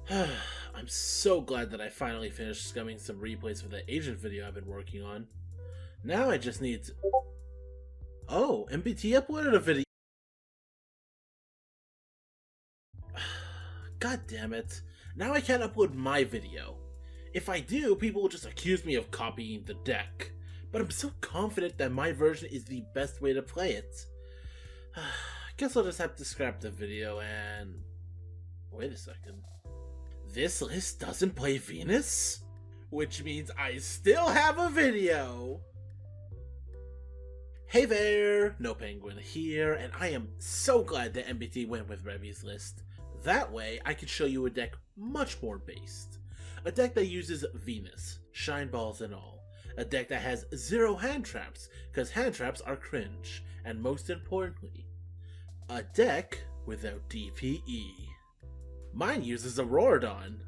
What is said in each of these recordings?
I'm so glad that I finally finished scumming some replays for the agent video I've been working on. Now I just need to... Oh, MBT uploaded a video. God damn it. Now I can't upload my video. If I do, people will just accuse me of copying the deck. But I'm so confident that my version is the best way to play it. Guess I'll just have to scrap the video and... Wait a second. This list doesn't play Venus? Which means I still have a video! Hey there, Nopenguin here, and I am so glad that MBT went with Revy's list. That way, I can show you a deck much more based. A deck that uses Venus, shine balls and all. A deck that has 0 hand traps, because hand traps are cringe. And most importantly, a deck without DPE. Mine uses Auroradon.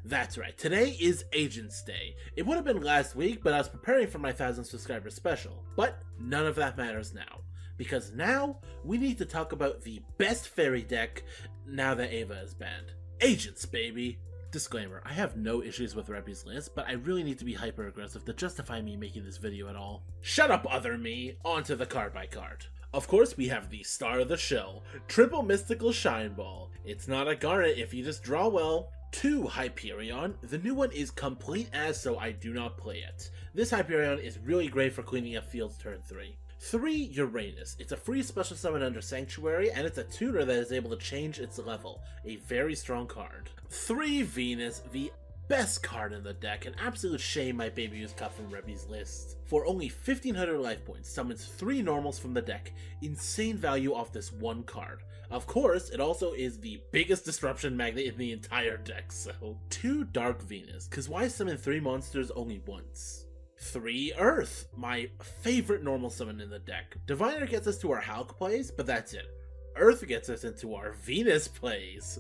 That's right, today is Agents Day. It would have been last week, but I was preparing for my 1,000 subscriber special. But none of that matters now, because now we need to talk about the best fairy deck now that Ava is banned. Agents, baby! Disclaimer, I have no issues with Revy's list, but I really need to be hyper aggressive to justify me making this video at all. Shut up, other me! Onto the card by card. Of course, we have the star of the show, Triple Mystical Shine Ball. It's not a Garnet if you just draw well. 2 Hyperion. The new one is complete as, so I do not play it. This Hyperion is really great for cleaning up fields turn 3. 3 Uranus. It's a free special summon under Sanctuary, and it's a tuner that is able to change its level. A very strong card. 3 Venus, the best card in the deck. An absolute shame my baby was cut from Revy's list. For only 1500 life points, summons 3 normals from the deck. Insane value off this one card. Of course, it also is the biggest disruption magnet in the entire deck, so... 2 Dark Venus, cause why summon 3 monsters only once? 3 Earth, my favorite normal summon in the deck. Diviner gets us to our Hulk plays, but that's it. Earth gets us into our Venus plays.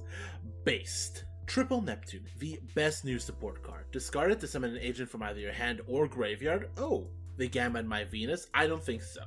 Based. Triple Neptune, the best new support card. Discard it to summon an agent from either your hand or graveyard. Oh, they gammed my Venus? I don't think so.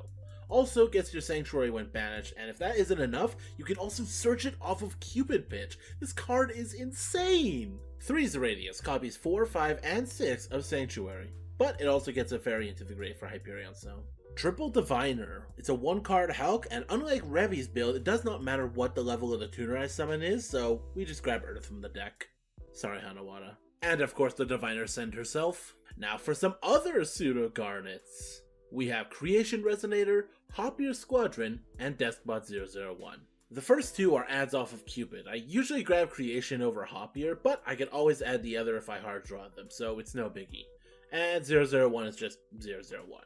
Also gets your Sanctuary when banished, and if that isn't enough, you can also search it off of Cupid Pitch. This card is insane! 3 Zeradius copies 4, 5, and 6 of Sanctuary, but it also gets a fairy into the grave for Hyperion, so... Triple Diviner. It's a 1-card Hulk, and unlike Revy's build, it does not matter what the level of the tuner I summon is, so we just grab Earth from the deck. Sorry, Hanawata. And of course the Diviner sent herself. Now for some other pseudo Garnets. We have Creation Resonator, Hopier Squadron, and Deskbot 001. The first 2 are adds off of Cupid. I usually grab Creation over Hopier, but I can always add the other if I hard draw them, so it's no biggie. And 001 is just 001.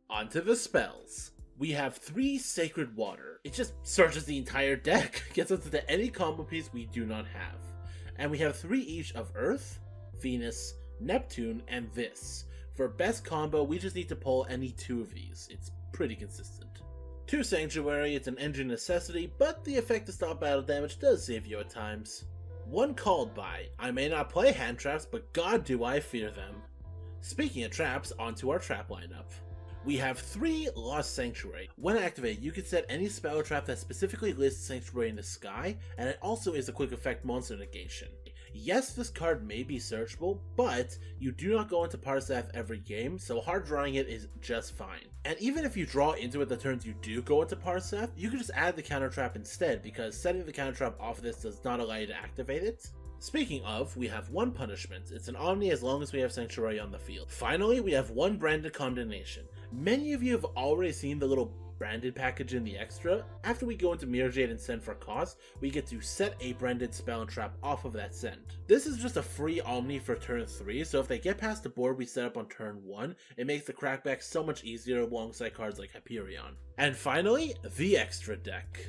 Onto the spells. We have 3 Sacred Water. It just searches the entire deck, gets us into any combo piece we do not have. And we have 3 each of Earth, Venus, Neptune, and this. For best combo, we just need to pull any 2 of these. It's pretty consistent. 2 Sanctuary, it's an engine necessity, but the effect to stop battle damage does save you at times. 1 Called By. I may not play hand traps, but god do I fear them. Speaking of traps, onto our trap lineup. We have 3 Lost Sanctuary. When activated, you can set any spell or trap that specifically lists Sanctuary in the sky, and it also is a quick effect monster negation. Yes, this card may be searchable, but you do not go into Parseth every game, so hard drawing it is just fine. And even if you draw into it the turns you do go into Parseth, you can just add the counter trap instead, because setting the counter trap off of this does not allow you to activate it. Speaking of, we have 1 Punishment. It's an Omni as long as we have Sanctuary on the field. Finally, we have 1 Branded Condemnation. Many of you have already seen the little branded package in the extra. After we go into Mirror Jade and send for cost, we get to set a branded spell and trap off of that send. This is just a free Omni for turn 3, so if they get past the board we set up on turn 1, it makes the crackback so much easier alongside cards like Hyperion. And finally, the extra deck.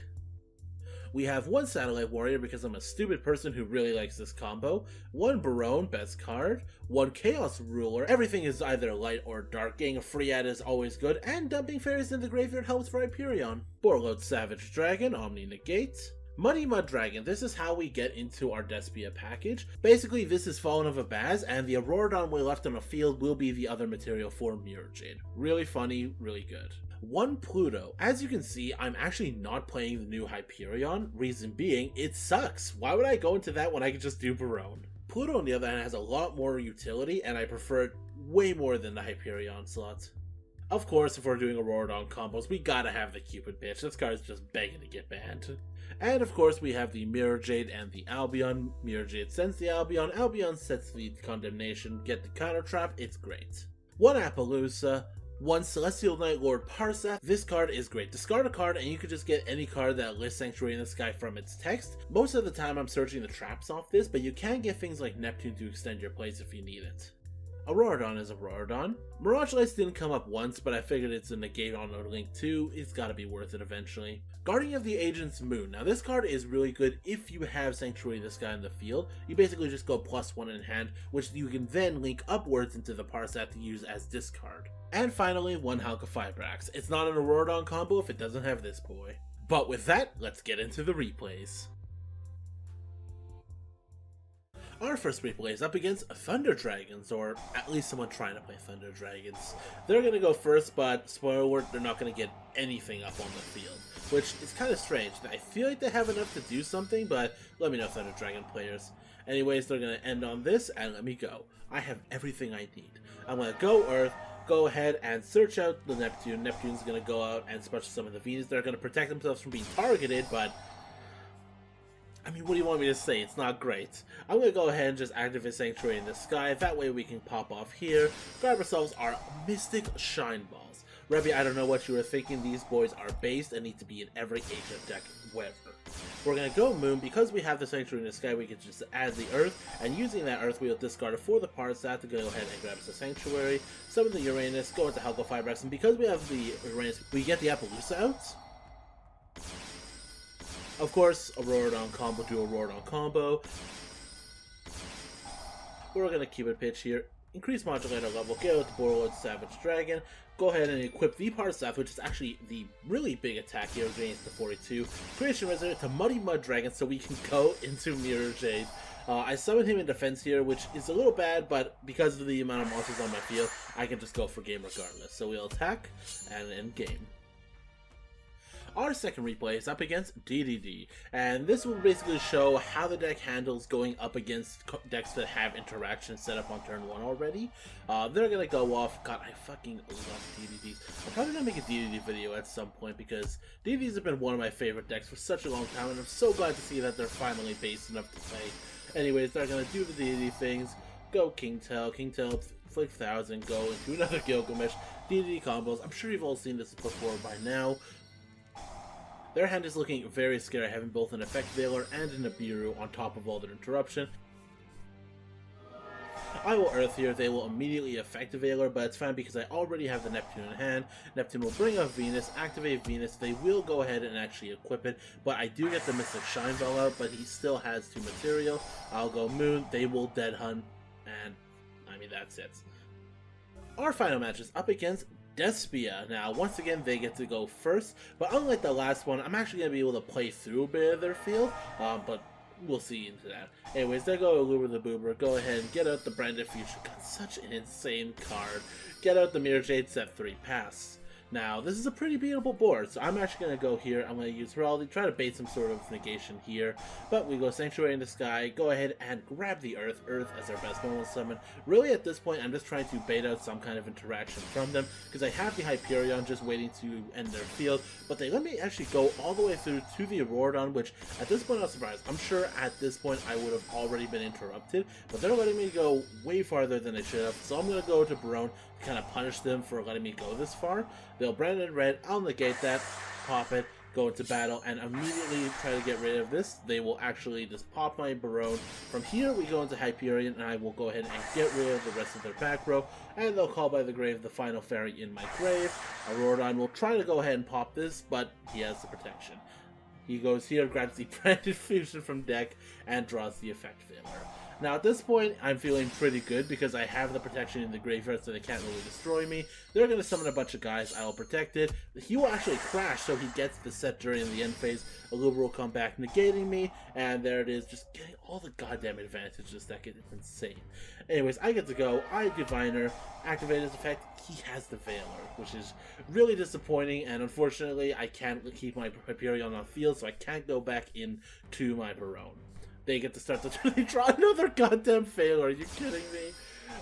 We have 1 Satellite Warrior because I'm a stupid person who really likes this combo, 1 Barone, best card, 1 Chaos Ruler, everything is either light or dark, getting a free ad is always good, and dumping fairies in the graveyard helps for Hyperion. Borload Savage Dragon, Omni Negate. Muddy Mud Dragon, this is how we get into our Despia package. Basically, this is Fallen of Abaz, and the Auroradon we left on the field will be the other material for Mirror Jade. Really funny, really good. 1 Pluto. As you can see, I'm actually not playing the new Hyperion, reason being, it sucks. Why would I go into that when I could just do Barone? Pluto, on the other hand, has a lot more utility, and I prefer it way more than the Hyperion slot. Of course, if we're doing Auroradon combos, we gotta have the Cupid bitch. This card's just begging to get banned. And of course, we have the Mirror Jade and the Albion. Mirror Jade sends the Albion, Albion sets the Condemnation, get the Counter Trap, it's great. 1 Appaloosa, 1 Celestial Night Lord Parseth. This card is great. Discard a card and you can just get any card that lists Sanctuary in the Sky from its text. Most of the time I'm searching the traps off this, but you can get things like Neptune to extend your plays if you need it. Auroradon is Auroradon. Mirage Lights didn't come up once, but I figured it's a negate on a Link 2. It's gotta be worth it eventually. Guardian of the Agent's Moon. Now this card is really good if you have Sanctuary of the Sky in the field. You basically just go +1 in hand, which you can then link upwards into the Parseth to use as discard. And finally, 1 Halqifibrax. It's not an Auroradon combo if it doesn't have this boy. But with that, let's get into the replays. Our first replay is up against Thunder Dragons, or at least someone trying to play Thunder Dragons. They're going to go first, but spoiler alert, they're not going to get anything up on the field, which is kind of strange. I feel like they have enough to do something, but let me know, Thunder Dragon players. Anyways, they're going to end on this, and let me go. I have everything I need. I'm going to go Earth, go ahead and search out the Neptune. Neptune's going to go out and special summon the Venus. They're going to protect themselves from being targeted, but I mean, what do you want me to say? It's not great. I'm going to go ahead and just activate Sanctuary in the Sky. That way we can pop off here, grab ourselves our Mystic Shine Balls. Rebby, I don't know what you were thinking. These boys are based and need to be in every agent deck, wherever. We're going to go Moon. Because we have the Sanctuary in the Sky, we can just add the Earth, and using that Earth, we'll discard it for the Parseth to go ahead and grab us a Sanctuary, summon the Uranus, go into Halqifibrax, and because we have the Uranus, we get the Appaloosa out. Of course, Auroradon combo to Auroradon combo. We're going to keep it pitch here. Increase modulator level, get out the Borlord Savage Dragon. Go ahead and equip the Parseth, which is actually the really big attack here against the 42. Creation Resident to Muddy Mud Dragon so we can go into Mirror Jade. I summon him in defense here, which is a little bad, but because of the amount of monsters on my field, I can just go for game regardless. So we'll attack and end game. Our second replay is up against DDD, and this will basically show how the deck handles going up against decks that have interaction set up on turn 1 already. They're gonna go off. God, I fucking love DDDs. I'm probably gonna make a DDD video at some point because DDDs have been one of my favorite decks for such a long time, and I'm so glad to see that they're finally based enough to play. Anyways, they're gonna do the DDD things. Go Kingtail, Flick 1000, go into another Gilgamesh, DDD combos. I'm sure you've all seen this before by now. Their hand is looking very scary, having both an Effect Veiler and an Abiru on top of all their interruption. I will Earth here, they will immediately affect Veiler, but it's fine because I already have the Neptune in hand. Neptune will bring up Venus, activate Venus, they will go ahead and actually equip it, but I do get the Mystic Shine Bell out, but he still has 2 material. I'll go Moon, they will Dead Hunt, and I mean that's it. Our final match is up against Despia. Now, once again, they get to go first, but unlike the last one, I'm actually going to be able to play through a bit of their field, but we'll see into that. Anyways, there go Allure the Boober. Go ahead and get out the Branded Future. God, such an insane card. Get out the Mirror Jade, set 3 pass. Now, this is a pretty beatable board, so I'm actually going to go here. I'm going to use Heraldry, try to bait some sort of negation here. But we go Sanctuary in the Sky, go ahead and grab the Earth as our best normal summon. Really, at this point, I'm just trying to bait out some kind of interaction from them, because I have the Hyperion just waiting to end their field, but they let me actually go all the way through to the Auroradon, which at this point I was surprised. I'm sure at this point I would have already been interrupted, but they're letting me go way farther than they should have, so I'm going to go to Barone to kind of punish them for letting me go this far. They'll brand it red, I'll negate that, pop it, go into battle, and immediately try to get rid of this. They will actually just pop my Barone. From here, we go into Hyperion, and I will go ahead and get rid of the rest of their back row, and they'll call by the grave the final fairy in my grave. Auroradon will try to go ahead and pop this, but he has the protection. He goes here, grabs the Branded Fusion from deck, and draws the Effect Veiler. Now at this point, I'm feeling pretty good because I have the protection in the graveyard so they can't really destroy me. They're going to summon a bunch of guys, I will protect it. He will actually crash so he gets the set during the end phase. Allure will come back negating me, and there it is, just getting all the goddamn advantage this deck. It's insane. Anyways, I get to go, I Diviner, activate his effect, he has the Veiler, which is really disappointing, and unfortunately I can't keep my Hyperion on field, so I can't go back into my Barone. They get to start the turn. They draw another goddamn fail. Are you kidding me?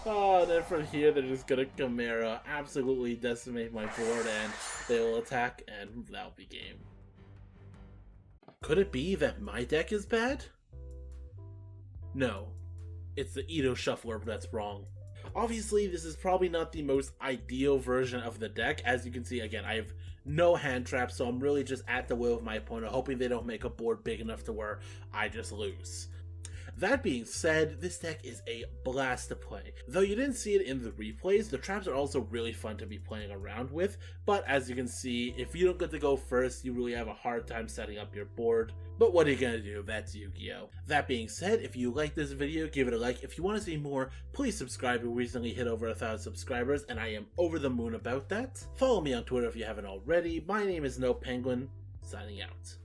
Oh, and then from here, they're just gonna Chimera, absolutely decimate my board, and they will attack, and that'll be game. Could it be that my deck is bad? No. It's the Yugioh Shuffler that's wrong. Obviously, this is probably not the most ideal version of the deck. As you can see, again, I have no hand traps, so I'm really just at the will of my opponent, hoping they don't make a board big enough to where I just lose. That being said, this deck is a blast to play. Though you didn't see it in the replays, the traps are also really fun to be playing around with, but as you can see, if you don't get to go first, you really have a hard time setting up your board. But what are you gonna do? That's Yu-Gi-Oh! That being said, if you like this video, give it a like. If you want to see more, please subscribe. We recently hit over 1,000 subscribers, and I am over the moon about that. Follow me on Twitter if you haven't already. My name is Nopenguin, signing out.